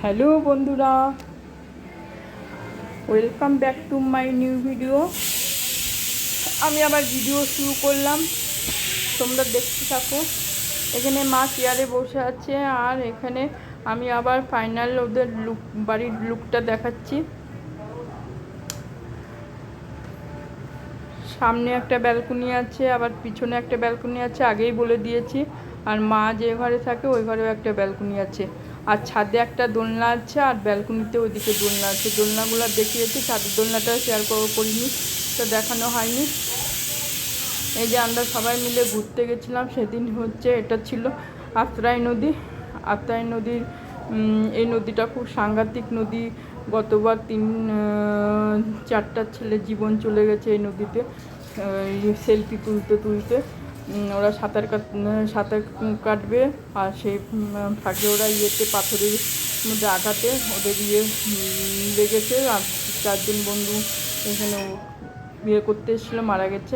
Hello বন্ধুরা, welcome back to my new video. আমি আবার ভিডিও শুরু করলাম, তোমরা দেখতে থাকো। এখানে মা চেয়ারে বসে আছে, আর এখানে আমি আবার ফাইনাল ওদের বাড়ির লুকটা দেখাচ্ছি। সামনে একটা ব্যালকনি আছে, আবার পিছনে একটা ব্যালকনি আছে, আগেই বলে দিয়েছি। আর মা যে ঘরে থাকে ওই ঘরেও একটা ব্যালকনি আছে, আর ছাদে একটা দোলনা আছে, আর ব্যালকনিতে ওইদিকে দোলনা আছে। দোলনাগুলো দেখিয়েছি, ছাদের দোলনাটা শেয়ার করিনি, তো দেখানো হয়নি। এই যে আমরা সবাই মিলে ঘুরতে গেছিলাম সেদিন, এটা ছিল আত্রাই নদী। আত্রাই নদীর এই নদীটা খুব সাংঘাতিক নদী। গতবার 3-4টা ছেলে জীবন চলে গেছে এই নদীতে সেলফি তুলতে তুলতে। ওরা সাঁতার কাটবে, আর সেই ফাঁকে ওরা পাথরের মধ্যে আঘাতে ওদের লেগেছে, আর 4জন বন্ধু এখানে করতে এসেছিলো, মারা গেছে।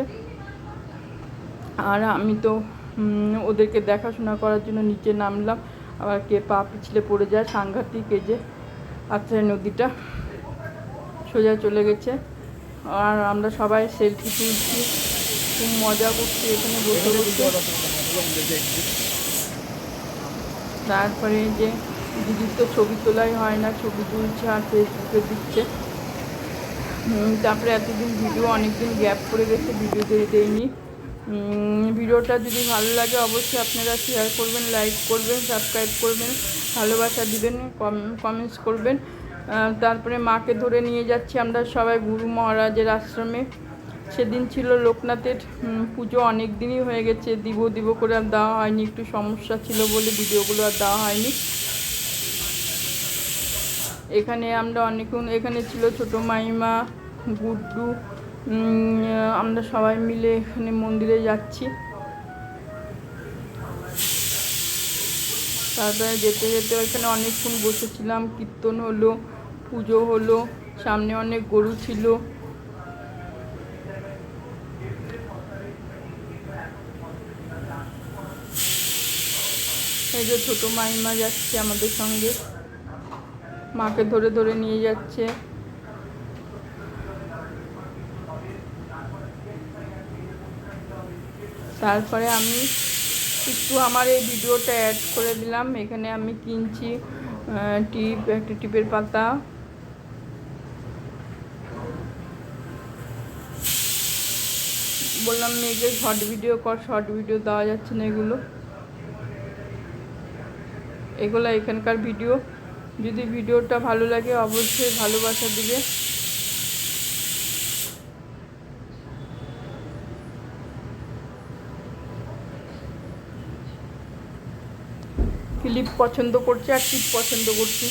আর আমি তো ওদেরকে দেখাশোনা করার জন্য নিচে নামলাম, আবার কে পা পিছলে পড়ে যায়। সাংঘাতিক। এই যে আত্রাই নদীটা সোজা চলে গেছে, আর আমরা সবাই সেলফি তুলছি, খুব মজা করছি এখানে বসে বসে। তারপরে যে দিদির তো ছবি তোলাই হয় না, ছবি তুলছে আর ফেসবুকে দিচ্ছে। তারপরে এতদিন ভিডিও, অনেকদিন গ্যাপ পড়ে গেছে, ভিডিও দেয়নি। ভিডিওটা যদি ভালো লাগে অবশ্যই আপনারা শেয়ার করবেন, লাইক করবেন, সাবস্ক্রাইব করবেন, ভালোবাসা দিবেন, কমেন্টস করবেন। তারপরে মাকে ধরে নিয়ে যাচ্ছি আমরা সবাই গুরু মহারাজের আশ্রমে। সেদিন ছিল লোকনাথের পুজো, অনেক দিনই হয়ে গেছে, দিব করে আর দেওয়া হয়নি, একটু সমস্যা ছিল বলে ভিডিওগুলো আর দেওয়া হয়নি। এখানে আমরা এখানে ছিল ছোটো মাইমা, গুড্ডু, আমরা সবাই মিলে এখানে মন্দিরে যাচ্ছি। তারপরে যেতে যেতে এখানে অনেকক্ষণ বসেছিলাম, কীর্তন হলো, পুজো হলো, সামনে অনেক গরু ছিল। এই যে ছোটো মাইমা যাচ্ছে আমাদের সঙ্গে, মাকে ধরে ধরে নিয়ে যাচ্ছে। তারপরে আমি একটু আমার এই ভিডিওটা অ্যাড করে দিলাম। এখানে আমি কিনছি একটা টিপের পাতা। বললাম মেয়েকে শর্ট ভিডিও কর, শর্ট ভিডিও দেওয়া যাচ্ছে না। এগুলো এখানকার ভিডিও। যদি ভিডিওটা ভালো লাগে অবশ্যই ভালোবাসা দিবে। ক্লিপ পছন্দ করছে আর টিপ পছন্দ করছি।